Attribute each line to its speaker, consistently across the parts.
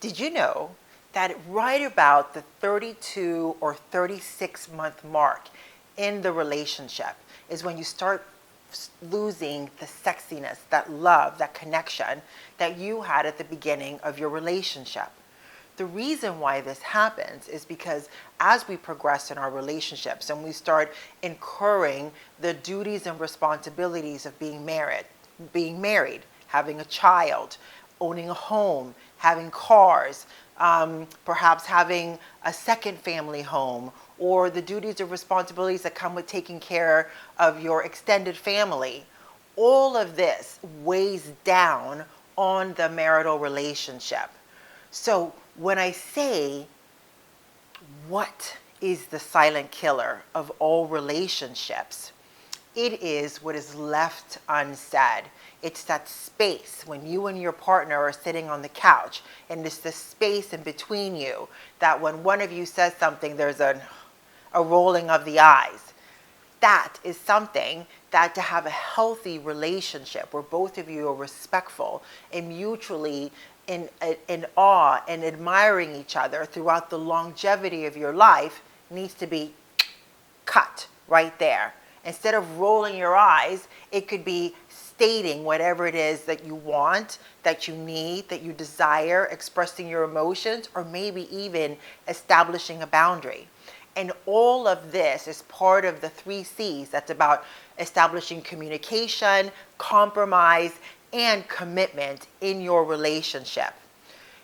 Speaker 1: Did you know that right about the 32 or 36 month mark in the relationship is when you start losing the sexiness, that love, that connection that you had at the beginning of your relationship? The reason why this happens is because as we progress in our relationships and we start incurring the duties and responsibilities of being married, having a child, owning a home, having cars, perhaps having a second family home, or the duties and responsibilities that come with taking care of your extended family, all of this weighs down on the marital relationship. So when I say, what is the silent killer of all relationships? It is what is left unsaid. It's that space when you and your partner are sitting on the couch, and it's the space in between you that when one of you says something, there's a rolling of the eyes. That is something that, to have a healthy relationship where both of you are respectful and mutually in awe and admiring each other throughout the longevity of your life, needs to be cut right there. Instead of rolling your eyes, it could be stating whatever it is that you want, that you need, that you desire, expressing your emotions, or maybe even establishing a boundary. And all of this is part of the 3 C's. That's about establishing communication, compromise, and commitment in your relationship.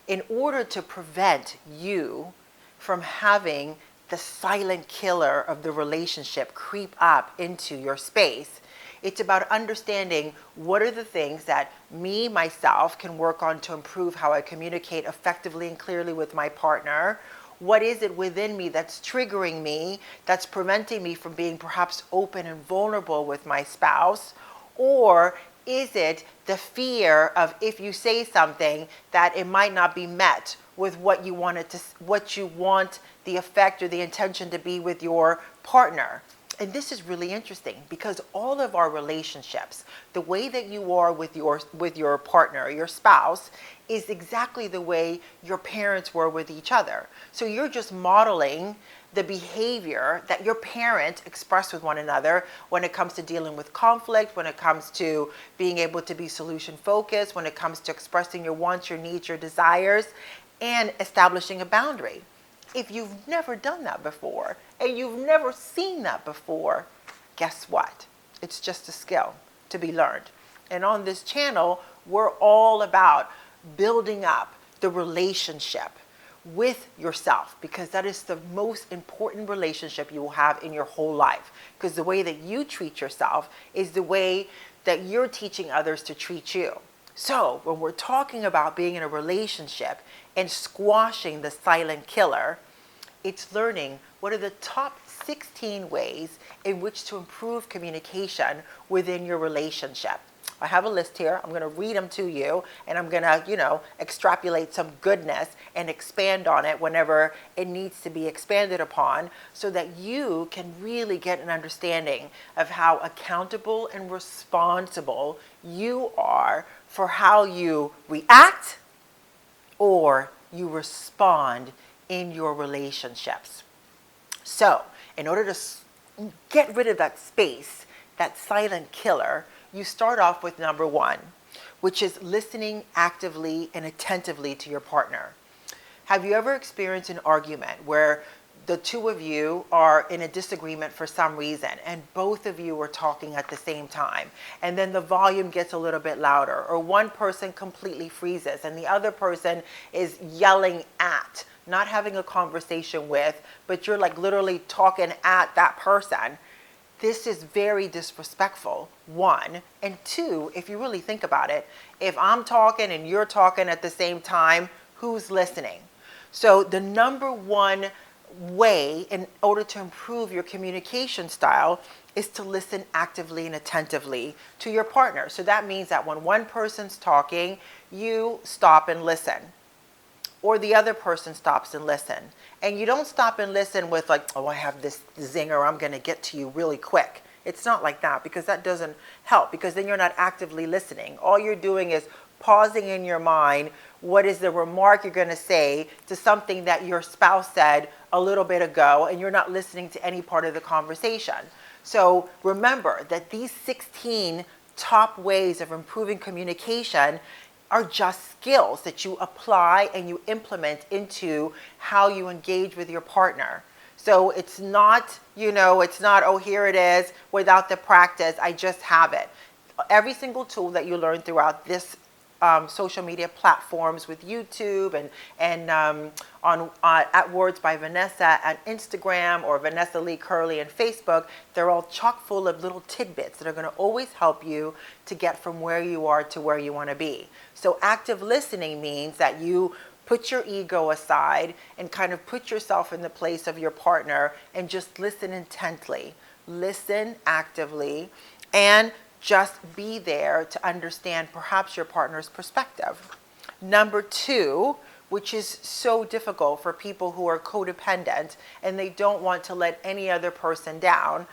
Speaker 1: In order to prevent you from having the silent killer of the relationship creep up into your space, it's about understanding what are the things that myself can work on to improve how I communicate effectively and clearly with my partner. What is it within me that's triggering me, that's preventing me from being perhaps open and vulnerable with my spouse? Or is it the fear of, if you say something, that it might not be met with what you want the effect or the intention to be with your partner? And this is really interesting because all of our relationships, the way that you are with your partner, your spouse, is exactly the way your parents were with each other. So you're just modeling the behavior that your parents express with one another when it comes to dealing with conflict, when it comes to being able to be solution focused, when it comes to expressing your wants, your needs, your desires, and establishing a boundary. If you've never done that before and you've never seen that before, guess what? It's just a skill to be learned. And on this channel, we're all about building up the relationship with yourself, because that is the most important relationship you will have in your whole life. Because the way that you treat yourself is the way that you're teaching others to treat you. So when we're talking about being in a relationship and squashing the silent killer, it's learning what are the top 16 ways in which to improve communication within your relationship. I have a list here. I'm going to read them to you, and I'm going to, extrapolate some goodness and expand on it whenever it needs to be expanded upon, so that you can really get an understanding of how accountable and responsible you are for how you react or you respond in your relationships. So, in order to get rid of that space, that silent killer, you start off with number 1, which is listening actively and attentively to your partner. Have you ever experienced an argument where the two of you are in a disagreement for some reason and both of you are talking at the same time, and then the volume gets a little bit louder, or one person completely freezes and the other person is yelling at, not having a conversation with, but you're like literally talking at that person? This is very disrespectful, 1. And 2, if you really think about it, if I'm talking and you're talking at the same time, who's listening? So the number 1 way in order to improve your communication style is to listen actively and attentively to your partner. So that means that when one person's talking, you stop and listen. Or the other person stops and listen. And you don't stop and listen with like, oh, I have this zinger, I'm going to get to you really quick. It's not like that, because that doesn't help, because then you're not actively listening. All you're doing is pausing in your mind What is the remark you're going to say to something that your spouse said a little bit ago and you're not listening to any part of the conversation? So remember that these 16 top ways of improving communication are just skills that you apply and you implement into how you engage with your partner. So it's not, it's not, oh, here it is, without the practice, I just have it. Every single tool that you learn throughout this social media platforms with YouTube and on at Words by Vanessa at Instagram, or Vanessa Lee Curley and Facebook, they're all chock full of little tidbits that are going to always help you to get from where you are to where you want to be. So active listening means that you put your ego aside and kind of put yourself in the place of your partner and just listen intently, listen actively, and just be there to understand perhaps your partner's perspective. Number 2, which is so difficult for people who are codependent and they don't want to let any other person down,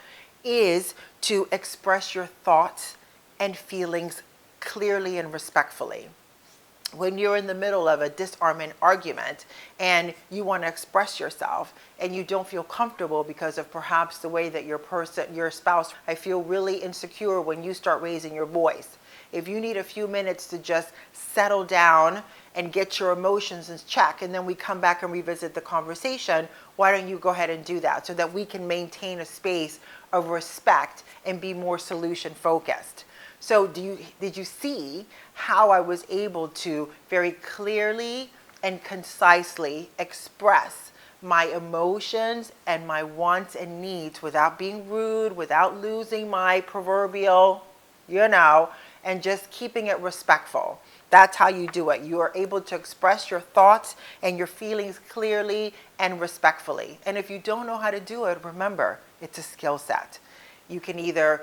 Speaker 1: is to express your thoughts and feelings clearly and respectfully. When you're in the middle of a disarmament argument and you want to express yourself and you don't feel comfortable because of perhaps the way that your spouse, I feel really insecure when you start raising your voice. If you need a few minutes to just settle down and get your emotions in check, and then we come back and revisit the conversation, why don't you go ahead and do that so that we can maintain a space of respect and be more solution focused. So did you see how I was able to very clearly and concisely express my emotions and my wants and needs without being rude, without losing my proverbial, and just keeping it respectful? That's how you do it. You are able to express your thoughts and your feelings clearly and respectfully. And if you don't know how to do it, remember, it's a skill set. You can either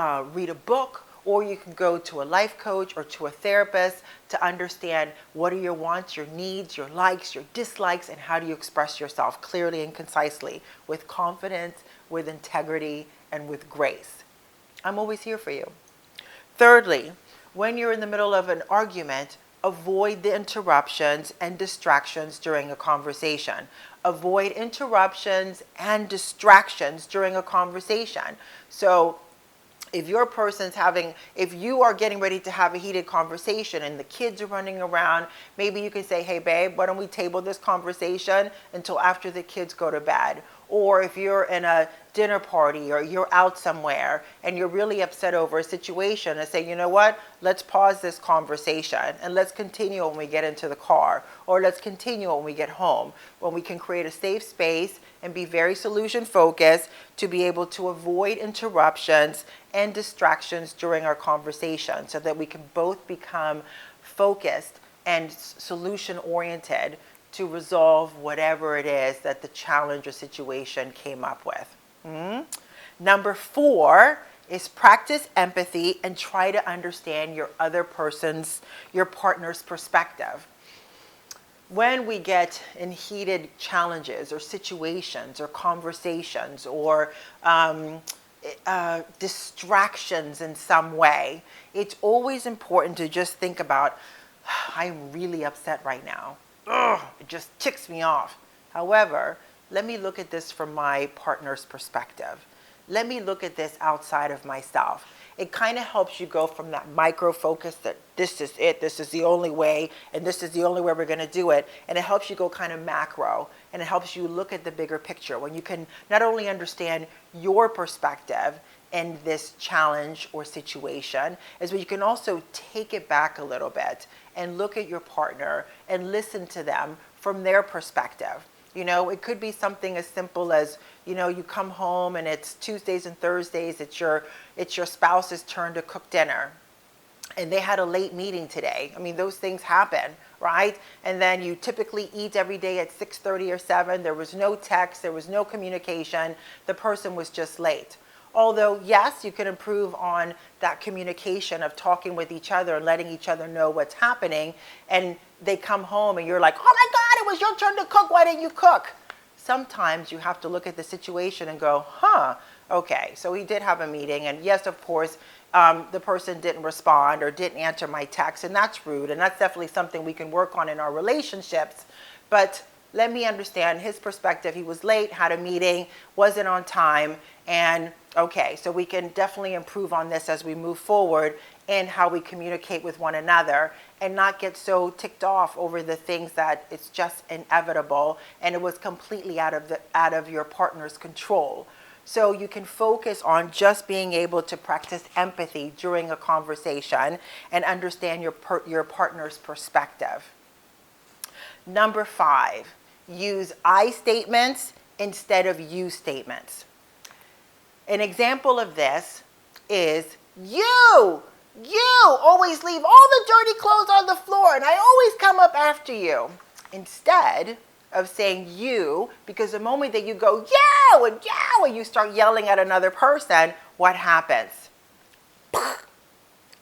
Speaker 1: read a book, or you can go to a life coach or to a therapist to understand what are your wants, your needs, your likes, your dislikes, and how do you express yourself clearly and concisely with confidence, with integrity, and with grace. I'm always here for you. Thirdly, when you're in the middle of an argument, avoid the interruptions and distractions during a conversation. Avoid interruptions and distractions during a conversation. So if you are getting ready to have a heated conversation and the kids are running around, maybe you can say, hey babe, why don't we table this conversation until after the kids go to bed? Or if you're in a dinner party or you're out somewhere and you're really upset over a situation, and say, you know what, let's pause this conversation and let's continue when we get into the car, or let's continue when we get home, when we can create a safe space and be very solution focused to be able to avoid interruptions and distractions during our conversation, so that we can both become focused and solution oriented to resolve whatever it is that the challenge or situation came up with. Number 4 is practice empathy and try to understand your partner's perspective. When we get in heated challenges or situations or conversations or distractions in some way, it's always important to just think about, I'm really upset right now. Ugh, it just ticks me off. However, let me look at this from my partner's perspective. Let me look at this outside of myself. It kind of helps you go from that micro focus that this is it, this is the only way, and this is the only way we're going to do it. And it helps you go kind of macro, and it helps you look at the bigger picture when you can not only understand your perspective in this challenge or situation, as well you can also take it back a little bit and look at your partner and listen to them from their perspective. It could be something as simple as, you come home and it's Tuesdays and Thursdays, it's your spouse's turn to cook dinner. And they had a late meeting today. I mean, those things happen, right? And then you typically eat every day at 6:30 or 7. There was no text, there was no communication. The person was just late. Although, yes, you can improve on that communication of talking with each other and letting each other know what's happening. And they come home and you're like, oh my God, it was your turn to cook. Why didn't you cook? sometimes you have to look at the situation and go, okay, so we did have a meeting, and yes, of course, the person didn't respond or didn't answer my text, and that's rude, and that's definitely something we can work on in our relationships. But let me understand his perspective. He was late, had a meeting, wasn't on time, and okay, so we can definitely improve on this as we move forward in how we communicate with one another, and not get so ticked off over the things that it's just inevitable and it was completely out of your partner's control. So you can focus on just being able to practice empathy during a conversation and understand your partner's perspective. Number 5, use I statements instead of you statements. An example of this is, you always leave all the dirty clothes on the floor and I always come up after you. Instead of saying you, because the moment that you go, and you start yelling at another person, what happens?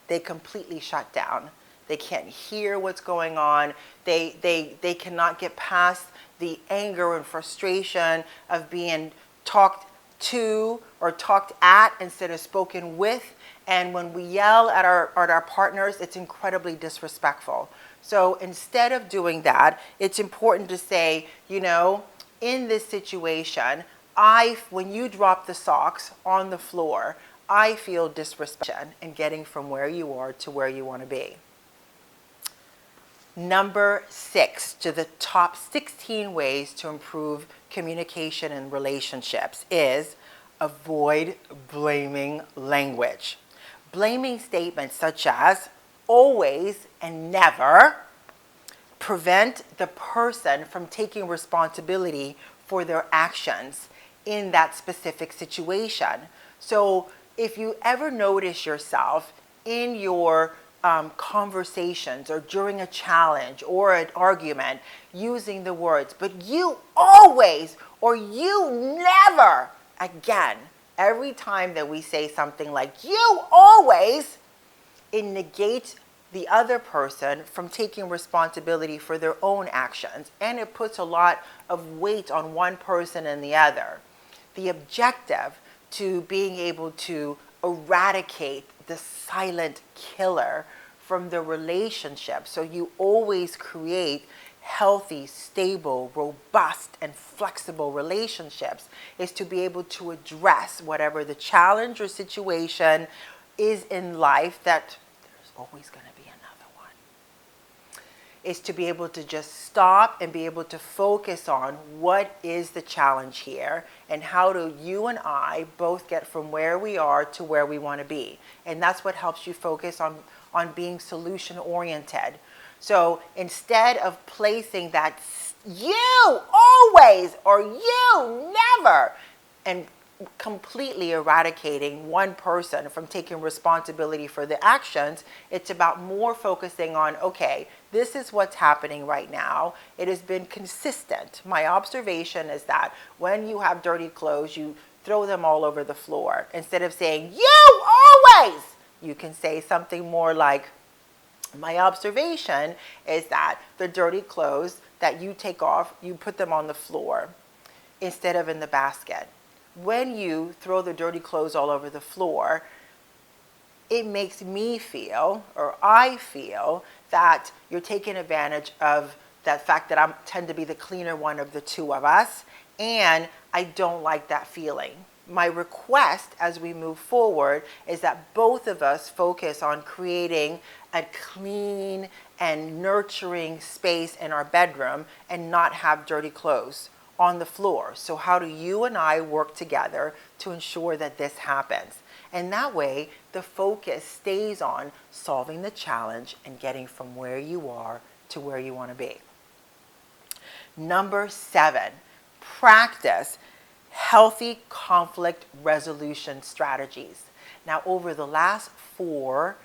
Speaker 1: They completely shut down. They can't hear what's going on. They cannot get past the anger and frustration of being talked to or talked at instead of spoken with. And when we yell at our partners, it's incredibly disrespectful. So instead of doing that, it's important to say, in this situation, when you drop the socks on the floor, I feel disrespect in getting from where you are to where you want to be. Number 6, to the top 16 ways to improve communication in relationships is avoid blaming language. Blaming statements such as always and never prevent the person from taking responsibility for their actions in that specific situation. So if you ever notice yourself in your conversations or during a challenge or an argument using the words, but you always or you never, again, every time that we say something like you always, it negates the other person from taking responsibility for their own actions, and it puts a lot of weight on one person and the other. The objective to being able to eradicate the silent killer from the relationship, so you always create healthy, stable, robust, and flexible relationships, is to be able to address whatever the challenge or situation is in life, that there's always going to be another one, is to be able to just stop and be able to focus on what is the challenge here and how do you and I both get from where we are to where we want to be. And that's what helps you focus on being solution oriented. So instead of placing that you always or you never and completely eradicating one person from taking responsibility for the actions, it's about more focusing on, okay, this is what's happening right now. It has been consistent. My observation is that when you have dirty clothes, you throw them all over the floor. Instead of saying, you always, you can say something more like, my observation is that the dirty clothes that you take off, you put them on the floor instead of in the basket. When you throw the dirty clothes all over the floor, it makes me feel, or I feel, that you're taking advantage of that fact that I tend to be the cleaner one of the two of us, and I don't like that feeling. My request as we move forward is that both of us focus on creating a clean and nurturing space in our bedroom and not have dirty clothes on the floor. So how do you and I work together to ensure that this happens? And that way, the focus stays on solving the challenge and getting from where you are to where you want to be. Number 7, practice healthy conflict resolution strategies. Now, over the last four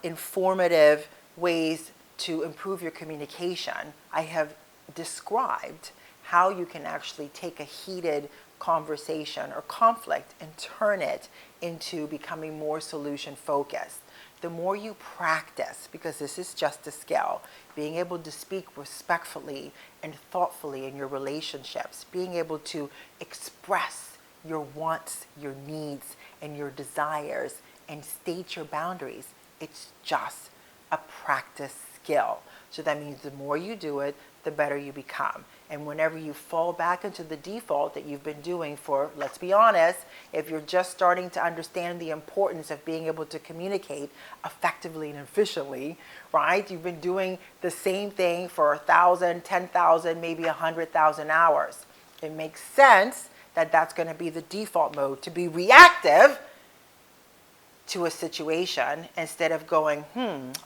Speaker 1: informative ways to improve your communication, I have described how you can actually take a heated conversation or conflict and turn it into becoming more solution focused. the more you practice, because this is just a skill, being able to speak respectfully and thoughtfully in your relationships, being able to express your wants, your needs, and your desires, and state your boundaries. It's just a practice skill. So that means the more you do it, the better you become. And whenever you fall back into the default that you've been doing for, let's be honest, if you're just starting to understand the importance of being able to communicate effectively and efficiently, right? You've been doing the same thing for 1,000, 10,000, maybe 100,000 hours. It makes sense that that's going to be the default mode, to be reactive to a situation instead of going,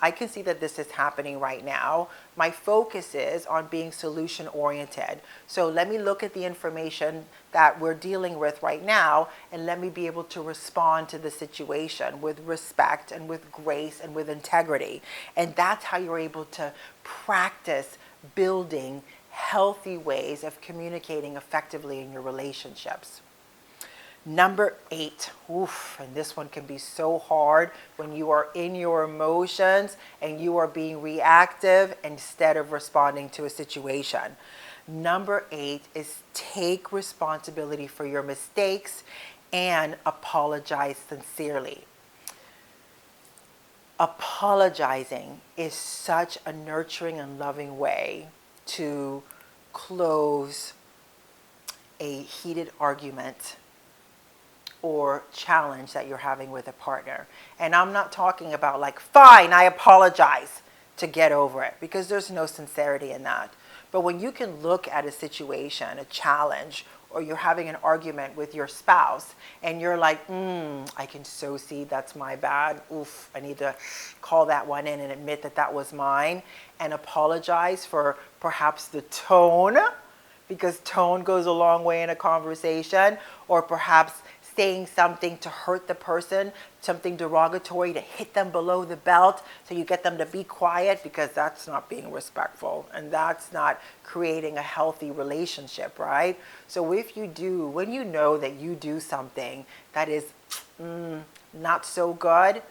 Speaker 1: I can see that this is happening right now. My focus is on being solution oriented. So let me look at the information that we're dealing with right now, and let me be able to respond to the situation with respect and with grace and with integrity. And that's how you're able to practice building healthy ways of communicating effectively in your relationships. Number 8, and this one can be so hard when you are in your emotions and you are being reactive instead of responding to a situation. Number 8 is take responsibility for your mistakes and apologize sincerely. Apologizing is such a nurturing and loving way to close a heated argument or challenge that you're having with a partner. And I'm not talking about like, fine, I apologize, to get over it, because there's no sincerity in that. But when you can look at a situation, a challenge, or you're having an argument with your spouse and you're like, I can so see that's my bad. I need to call that one in and admit that that was mine, and apologize for perhaps the tone, because tone goes a long way in a conversation, or perhaps saying something to hurt the person, something derogatory to hit them below the belt so you get them to be quiet, because that's not being respectful and that's not creating a healthy relationship, right? So if you do, when you know that you do something that is not so good,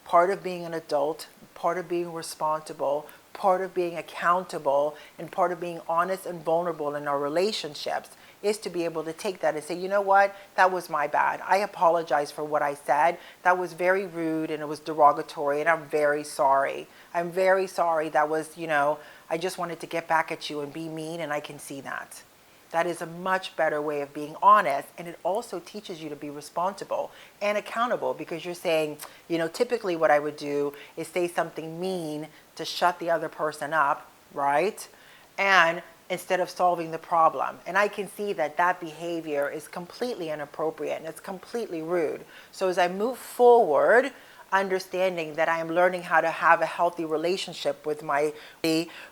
Speaker 1: part of being an adult, part of being responsible, part of being accountable, and part of being honest and vulnerable in our relationships is to be able to take that and say, you know what, that was my bad. I apologize for what I said. That was very rude and it was derogatory, and I'm very sorry. I'm very sorry. That was, I just wanted to get back at you and be mean, and I can see that. That is a much better way of being honest, and it also teaches you to be responsible and accountable, because you're saying, typically what I would do is say something mean to shut the other person up, right? And instead of solving the problem. And I can see that that behavior is completely inappropriate and it's completely rude. So as I move forward, understanding that I am learning how to have a healthy relationship with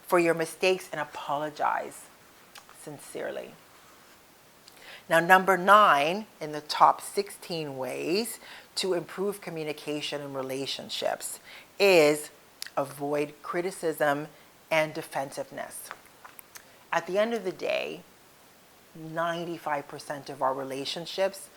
Speaker 1: for your mistakes, and apologize sincerely. Now, number 9 in the top 16 ways to improve communication in relationships is avoid criticism and defensiveness. At the end of the day, 95% of our relationships,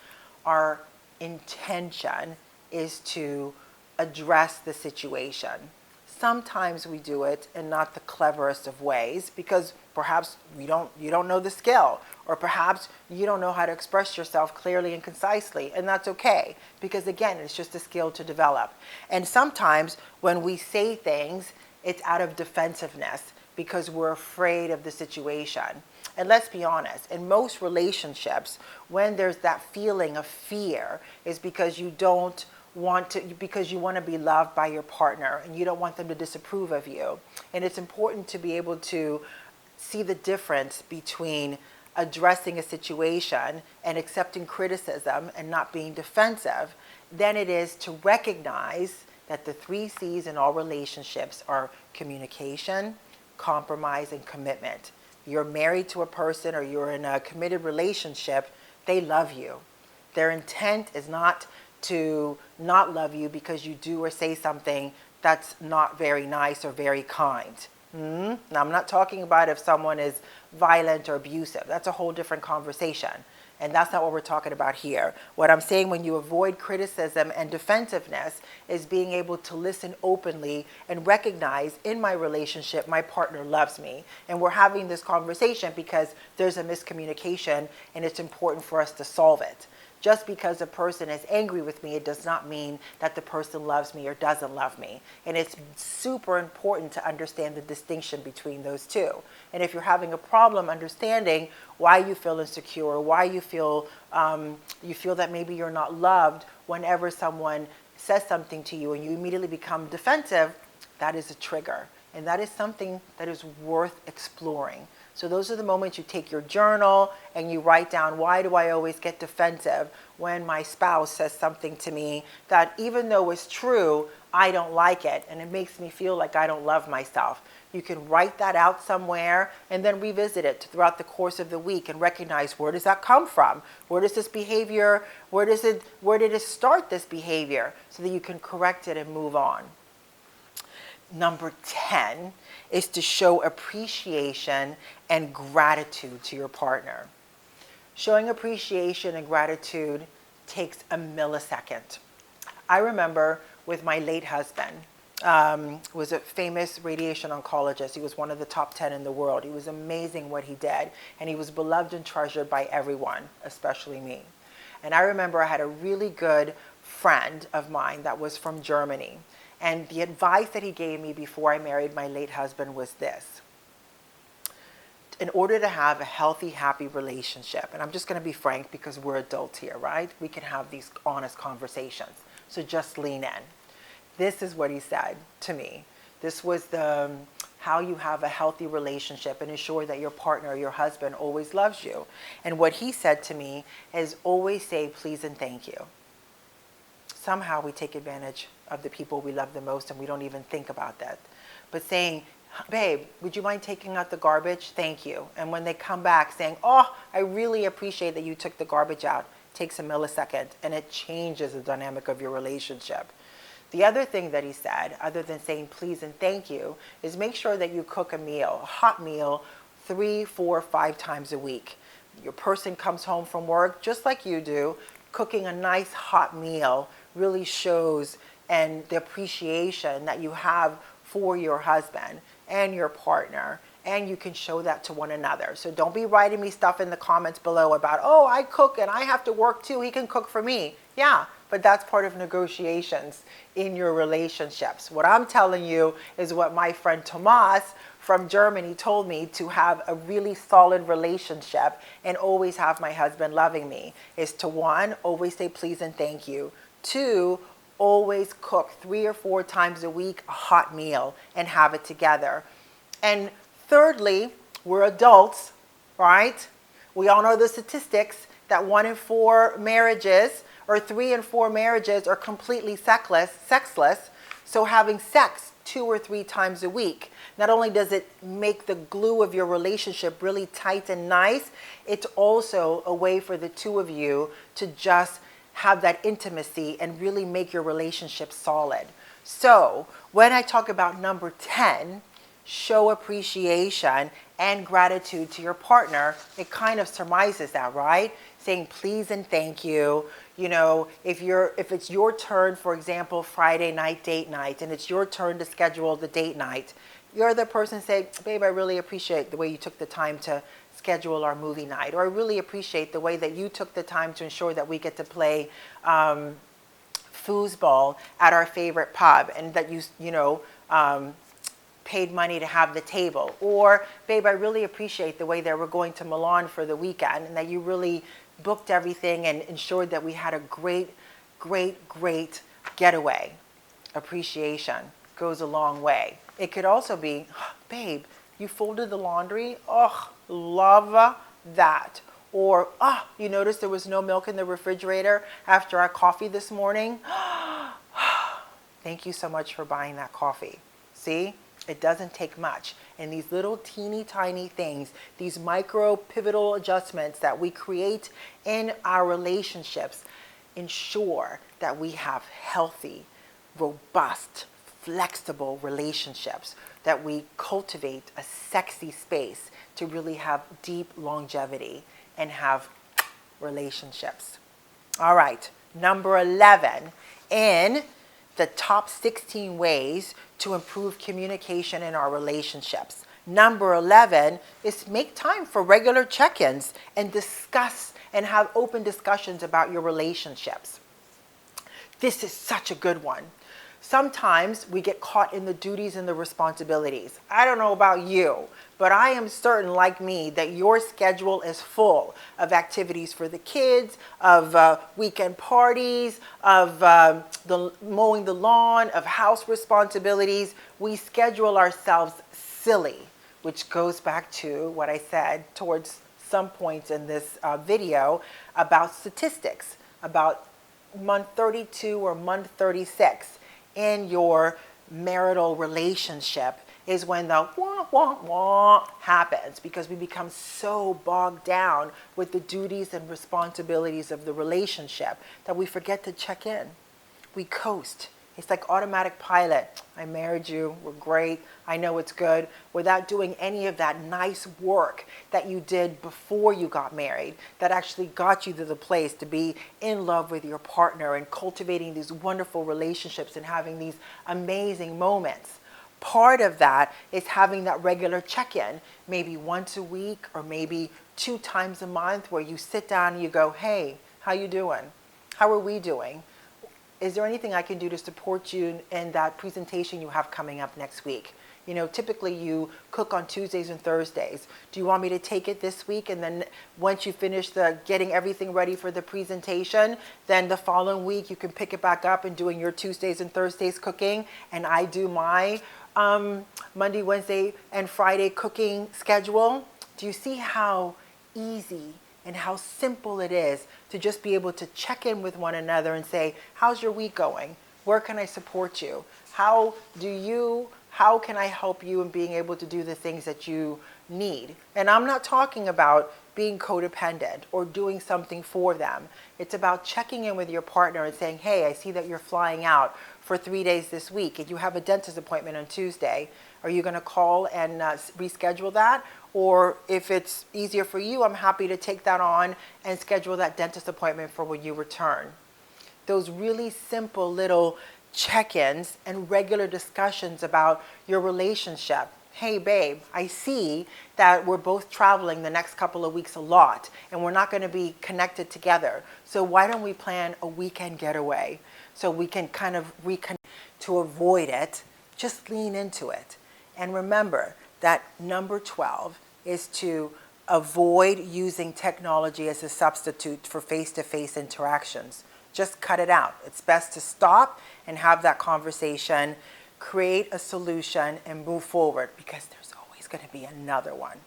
Speaker 1: our intention is to address the situation. Sometimes we do it in not the cleverest of ways, because perhaps you don't know the skill, or perhaps you don't know how to express yourself clearly and concisely, and that's okay, because again, it's just a skill to develop. And sometimes when we say things, it's out of defensiveness, because we're afraid of the situation. And let's be honest, in most relationships, when there's that feeling of fear, is because you want to be loved by your partner, and you don't want them to disapprove of you. And it's important to be able to see the difference between addressing a situation and accepting criticism and not being defensive than it is to recognize that the 3 C's in all relationships are communication, compromise, and commitment. You're married to a person, or you're in a committed relationship, they love you. Their intent is not to not love you because you do or say something that's not very nice or very kind. Now, I'm not talking about if someone is violent or abusive. That's a whole different conversation. And that's not what we're talking about here. What I'm saying, when you avoid criticism and defensiveness, is being able to listen openly and recognize, in my relationship, my partner loves me. And we're having this conversation because there's a miscommunication and it's important for us to solve it. Just because a person is angry with me, it does not mean that the person loves me or doesn't love me. And it's super important to understand the distinction between those two. And if you're having a problem understanding why you feel insecure, why you feel that maybe you're not loved whenever someone says something to you and you immediately become defensive, that is a trigger. And that is something that is worth exploring. So those are the moments you take your journal and you write down, why do I always get defensive when my spouse says something to me that, even though it's true, I don't like it and it makes me feel like I don't love myself. You can write that out somewhere and then revisit it throughout the course of the week and recognize, where does that come from? Where does this behavior, where did it start, this behavior, so that you can correct it and move on. Number 10 is to show appreciation and gratitude to your partner. Showing appreciation and gratitude takes a millisecond. I remember with my late husband, was a famous radiation oncologist. He was one of the top 10 in the world. He was amazing what he did, and he was beloved and treasured by everyone, especially me. And I remember I had a really good friend of mine that was from Germany. And the advice that he gave me before I married my late husband was this: in order to have a healthy, happy relationship, and I'm just going to be frank because we're adults here, right? We can have these honest conversations. So just lean in. This is what he said to me. This was how you have a healthy relationship and ensure that your partner, your husband, always loves you. And what he said to me is, always say please and thank you. Somehow we take advantage of the people we love the most and we don't even think about that. But saying, babe, would you mind taking out the garbage? Thank you. And when they come back saying, oh, I really appreciate that you took the garbage out, takes a millisecond and it changes the dynamic of your relationship. The other thing that he said, other than saying please and thank you, is make sure that you cook a meal, a hot meal, 3, 4, 5 times a week. Your person comes home from work just like you do. Cooking a nice hot meal really shows and the appreciation that you have for your husband and your partner, and you can show that to one another. So don't be writing me stuff in the comments below about, oh, I cook and I have to work too, he can cook for me. Yeah, but that's part of negotiations in your relationships. What I'm telling you is what my friend Tomas from Germany told me to have a really solid relationship and always have my husband loving me, is to 1, always say please and thank you. 2, always cook 3 or 4 times a week a hot meal and have it together. And thirdly, we're adults, right? We all know the statistics that 1 in 4 marriages or 3 in 4 marriages are completely sexless. So having sex 2 or 3 times a week, not only does it make the glue of your relationship really tight and nice, it's also a way for the two of you to just have that intimacy and really make your relationship solid. So when I talk about number 10, show appreciation and gratitude to your partner, it kind of surmises that, right? Saying please and thank you. You know, if it's your turn, for example, Friday night date night, and it's your turn to schedule the date night, you're the person say, babe, I really appreciate the way you took the time to schedule our movie night, or I really appreciate the way that you took the time to ensure that we get to play foosball at our favorite pub, and that you paid money to have the table. Or, babe, I really appreciate the way that we're going to Milan for the weekend and that you really booked everything and ensured that we had a great, great, great getaway. Appreciation goes a long way. It could also be, babe, you folded the laundry? Oh, love that. Or, you noticed there was no milk in the refrigerator after our coffee this morning? Thank you so much for buying that coffee. See? It doesn't take much. And these little teeny tiny things, these micro pivotal adjustments that we create in our relationships, ensure that we have healthy, robust, flexible relationships, that we cultivate a sexy space to really have deep longevity and have relationships. All right, number 11 in the top 16 ways to improve communication in our relationships. Number 11 is make time for regular check-ins and discuss and have open discussions about your relationships. This is such a good one. Sometimes we get caught in the duties and the responsibilities. I don't know about you, but I am certain, like me, that your schedule is full of activities for the kids, of weekend parties, of the mowing the lawn, of house responsibilities. We schedule ourselves silly, which goes back to what I said towards some points in this video about statistics, about month 32 or month 36 in your marital relationship is when the wah, wah, wah happens, because we become so bogged down with the duties and responsibilities of the relationship that we forget to check in. We coast. It's like automatic pilot. I married you, we're great, I know it's good, without doing any of that nice work that you did before you got married, that actually got you to the place to be in love with your partner and cultivating these wonderful relationships and having these amazing moments. Part of that is having that regular check-in, maybe once a week or maybe 2 times a month, where you sit down and you go, hey, how you doing? How are we doing? Is there anything I can do to support you in that presentation you have coming up next week? You know, typically you cook on Tuesdays and Thursdays. Do you want me to take it this week? And then once you finish getting everything ready for the presentation, then the following week you can pick it back up and doing your Tuesdays and Thursdays cooking. And I do my Monday, Wednesday, and Friday cooking schedule. Do you see how easy and how simple it is to just be able to check in with one another and say, how's your week going? Where can I support you? How can I help you in being able to do the things that you need? And I'm not talking about being codependent or doing something for them. It's about checking in with your partner and saying, hey, I see that you're flying out for 3 days this week and you have a dentist appointment on Tuesday. Are you going to call and reschedule that? Or if it's easier for you, I'm happy to take that on and schedule that dentist appointment for when you return. Those really simple little check-ins and regular discussions about your relationship. Hey babe, I see that we're both traveling the next couple of weeks a lot and we're not going to be connected together. So why don't we plan a weekend getaway so we can kind of reconnect? To avoid it, just lean into it. And remember that number 12 is to avoid using technology as a substitute for face-to-face interactions. Just cut it out. It's best to stop and have that conversation, create a solution, and move forward, because there's always going to be another one.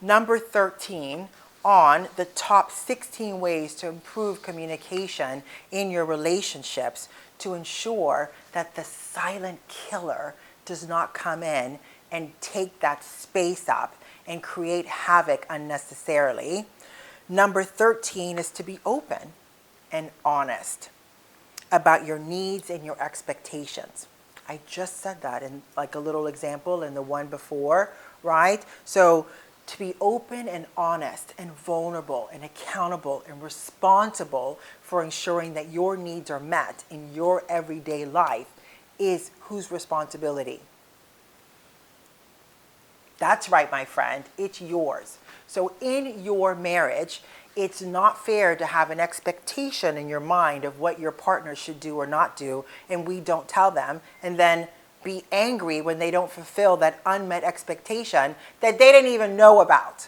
Speaker 1: Number 13 on the top 16 ways to improve communication in your relationships to ensure that the silent killer does not come in and take that space up and create havoc unnecessarily. Number 13 is to be open and honest about your needs and your expectations. I just said that in like a little example in the one before, right? So to be open and honest and vulnerable and accountable and responsible for ensuring that your needs are met in your everyday life is whose responsibility? That's right, my friend, it's yours. So in your marriage, it's not fair to have an expectation in your mind of what your partner should do or not do, and we don't tell them, and then be angry when they don't fulfill that unmet expectation that they didn't even know about.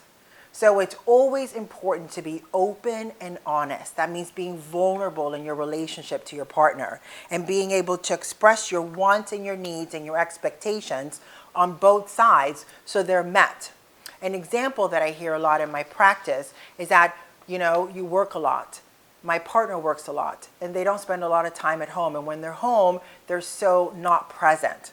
Speaker 1: So it's always important to be open and honest. That means being vulnerable in your relationship to your partner and being able to express your wants and your needs and your expectations on both sides so they're met. An example that I hear a lot in my practice is that, you know, you work a lot. My partner works a lot and they don't spend a lot of time at home. And when they're home, they're so not present.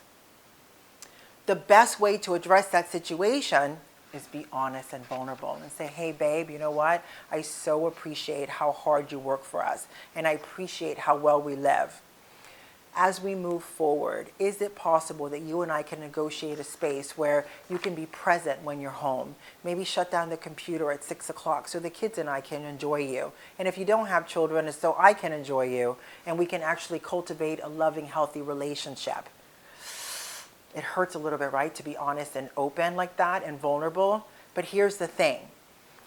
Speaker 1: The best way to address that situation is be honest and vulnerable and say, hey babe, you know what? I so appreciate how hard you work for us and I appreciate how well we live. as we move forward, is it possible that you and I can negotiate a space where you can be present when you're home? Maybe shut down the computer at 6 o'clock so the kids and I can enjoy you. And if you don't have children, it's so I can enjoy you, and we can actually cultivate a loving, healthy relationship. It hurts a little bit, right, to be honest and open like that and vulnerable. But here's the thing.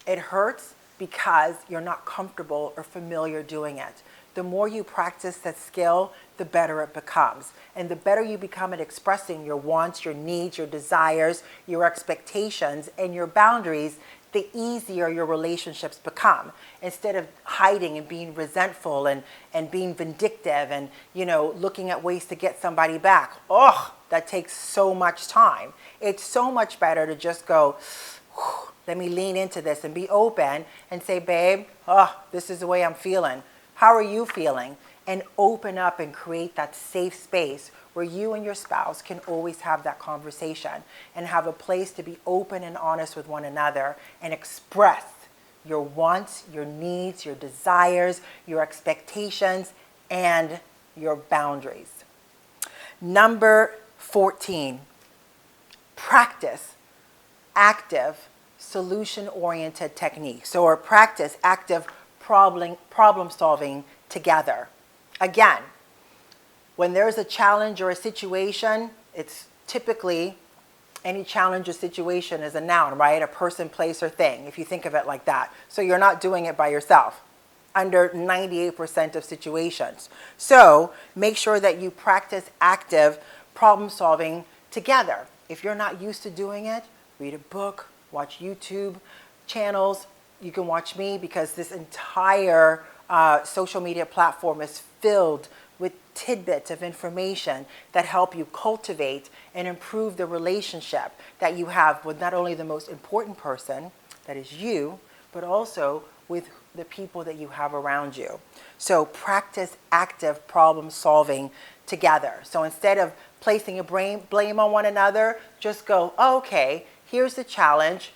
Speaker 1: It hurts because you're not comfortable or familiar doing it. The more you practice that skill, the better it becomes. And the better you become at expressing your wants, your needs, your desires, your expectations, and your boundaries, the easier your relationships become. Instead of hiding and being resentful and being vindictive and, looking at ways to get somebody back. Oh, that takes so much time. It's so much better to just go, let me lean into this and be open and say, babe, this is the way I'm feeling. How are you feeling? And open up and create that safe space where you and your spouse can always have that conversation and have a place to be open and honest with one another and express your wants, your needs, your desires, your expectations, and your boundaries. Number 14, practice active solution-oriented techniques, or practice active problem solving together. Again, when there's a challenge or a situation, it's typically any challenge or situation is a noun, right? A person, place, or thing, if you think of it like that. So you're not doing it by yourself under 98% of situations. So make sure that you practice active problem solving together. If you're not used to doing it, read a book, watch YouTube channels. You can watch me, because this entire social media platform is filled with tidbits of information that help you cultivate and improve the relationship that you have with not only the most important person, that is you, but also with the people that you have around you. So practice active problem solving together. So instead of placing a blame on one another, just go, okay, here's the challenge.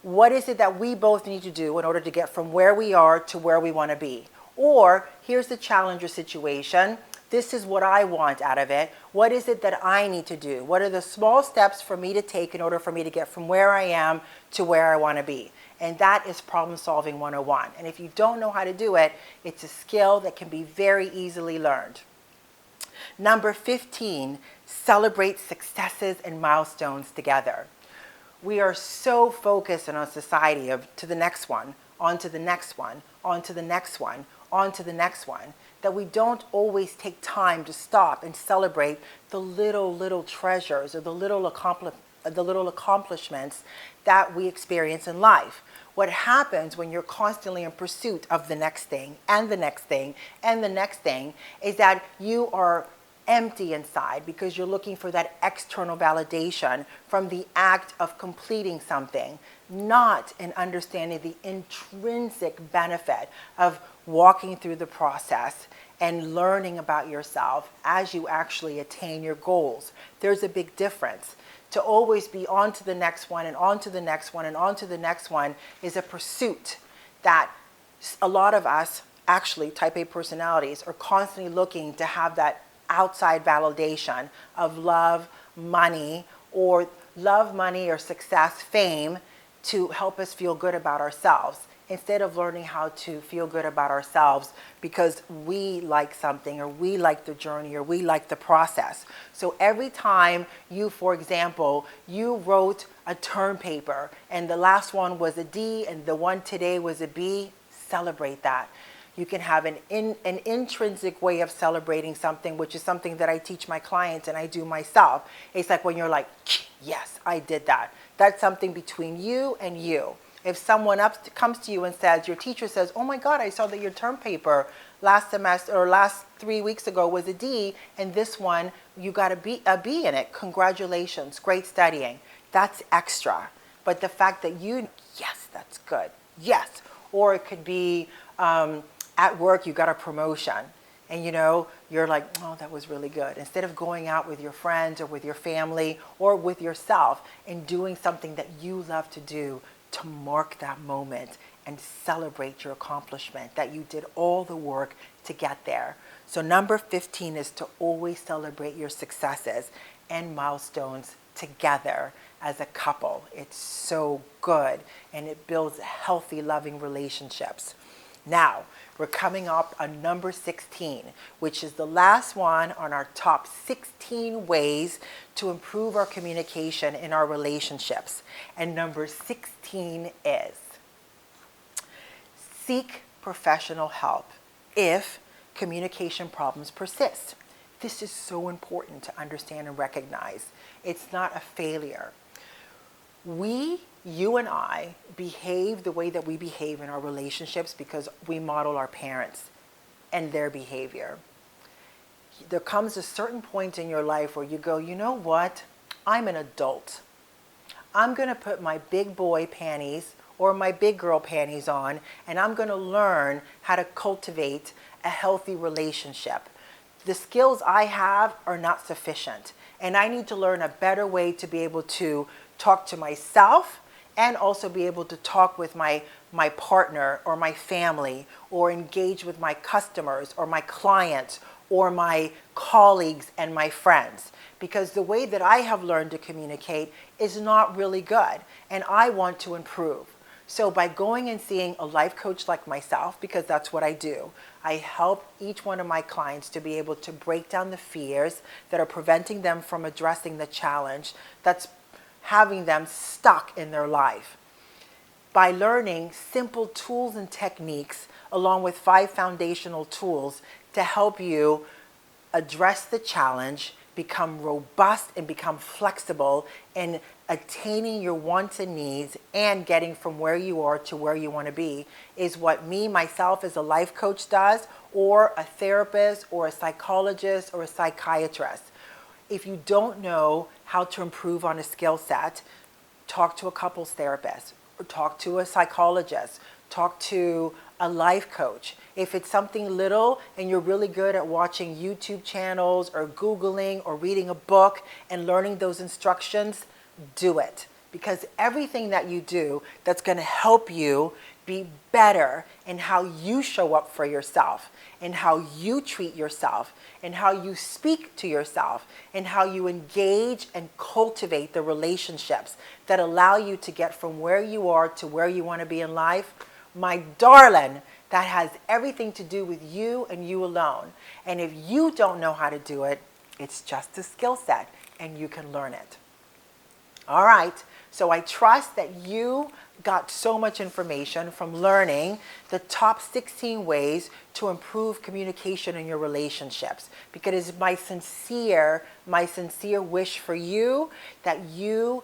Speaker 1: What is it that we both need to do in order to get from where we are to where we want to be? Or here's the challenge or situation. This is what I want out of it. What is it that I need to do? What are the small steps for me to take in order for me to get from where I am to where I want to be? And that is problem solving 101. And if you don't know how to do it, it's a skill that can be very easily learned. Number 15, celebrate successes and milestones together. We are so focused in our society of to the next one, on to the next one, on to the next one, on to the next one, that we don't always take time to stop and celebrate the little treasures or the little accomplishments that we experience in life. What happens when you're constantly in pursuit of the next thing and the next thing and the next thing is that you are empty inside because you're looking for that external validation from the act of completing something, not in understanding the intrinsic benefit of walking through the process and learning about yourself as you actually attain your goals. There's a big difference. To always be on to the next one and on to the next one and on to the next one is a pursuit that a lot of us, actually type A personalities, are constantly looking to have that outside validation of love, money, or success, fame, to help us feel good about ourselves, instead of learning how to feel good about ourselves because we like something or we like the journey or we like the process. So every time you, for example, you wrote a term paper and the last one was a D and the one today was a B, celebrate that. You can have an intrinsic way of celebrating something, which is something that I teach my clients and I do myself. It's like when you're like, yes, I did that. That's something between you and you. If someone comes to you and says, your teacher says, oh my God, I saw that your term paper last semester or last 3 weeks ago was a D, and this one, you got a B in it. Congratulations, great studying. That's extra. But the fact that yes, that's good. Yes. Or it could be, at work, you got a promotion and you're like, oh, that was really good. Instead of going out with your friends or with your family or with yourself and doing something that you love to do to mark that moment and celebrate your accomplishment, that you did all the work to get there. So number 15 is to always celebrate your successes and milestones together as a couple. It's so good, and it builds healthy, loving relationships. Now, we're coming up on number 16, which is the last one on our top 16 ways to improve our communication in our relationships. And number 16 is seek professional help if communication problems persist. This is so important to understand and recognize. It's not a failure. You and I, behave the way that we behave in our relationships because we model our parents and their behavior. There comes a certain point in your life where you go, you know what? I'm an adult. I'm going to put my big boy panties or my big girl panties on, and I'm going to learn how to cultivate a healthy relationship. The skills I have are not sufficient, and I need to learn a better way to be able to talk to myself and also be able to talk with my partner or my family, or engage with my customers or my clients or my colleagues and my friends. Because the way that I have learned to communicate is not really good, and I want to improve. So by going and seeing a life coach like myself, because that's what I do, I help each one of my clients to be able to break down the fears that are preventing them from addressing the challenge that's having them stuck in their life. By learning simple tools and techniques, along with 5 foundational tools to help you address the challenge, become robust and become flexible in attaining your wants and needs and getting from where you are to where you want to be, is what myself as a life coach does, or a therapist or a psychologist or a psychiatrist. If you don't know how to improve on a skill set, talk to a couples therapist, or talk to a psychologist, talk to a life coach. If it's something little and you're really good at watching YouTube channels or Googling or reading a book and learning those instructions, do it. Because everything that you do that's going to help you be better in how you show up for yourself, and how you treat yourself, and how you speak to yourself, and how you engage and cultivate the relationships that allow you to get from where you are to where you want to be in life, my darling, that has everything to do with you and you alone. And if you don't know how to do it, it's just a skill set and you can learn it. All right, so I trust that you got so much information from learning the top 16 ways to improve communication in your relationships, because it's my sincere wish for you that you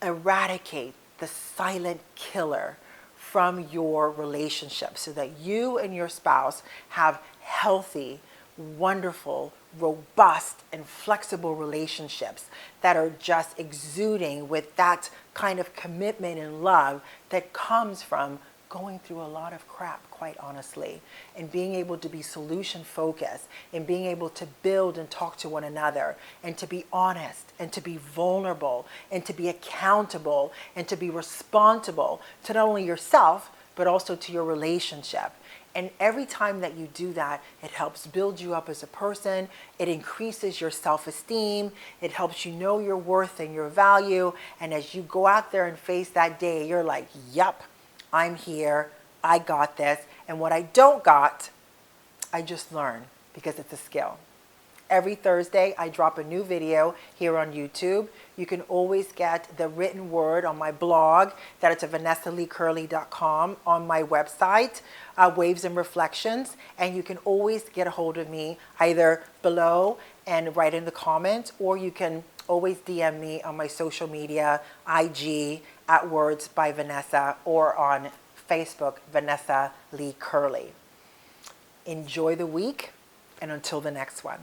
Speaker 1: eradicate the silent killer from your relationship, so that you and your spouse have healthy, wonderful, robust, and flexible relationships that are just exuding with that kind of commitment and love that comes from going through a lot of crap, quite honestly, and being able to be solution focused, and being able to build and talk to one another, and to be honest, and to be vulnerable, and to be accountable, and to be responsible to not only yourself, but also to your relationship. And every time that you do that, it helps build you up as a person. It increases your self-esteem. It helps you know your worth and your value. And as you go out there and face that day, you're like, yup, I'm here. I got this. And what I don't got, I just learn, because it's a skill. Every Thursday, I drop a new video here on YouTube. You can always get the written word on my blog, that it's at vanessaleecurley.com, on my website, Waves and Reflections. And you can always get a hold of me either below and write in the comments, or you can always DM me on my social media, IG, at Words by Vanessa, or on Facebook, Vanessa Lee Curley. Enjoy the week, and until the next one.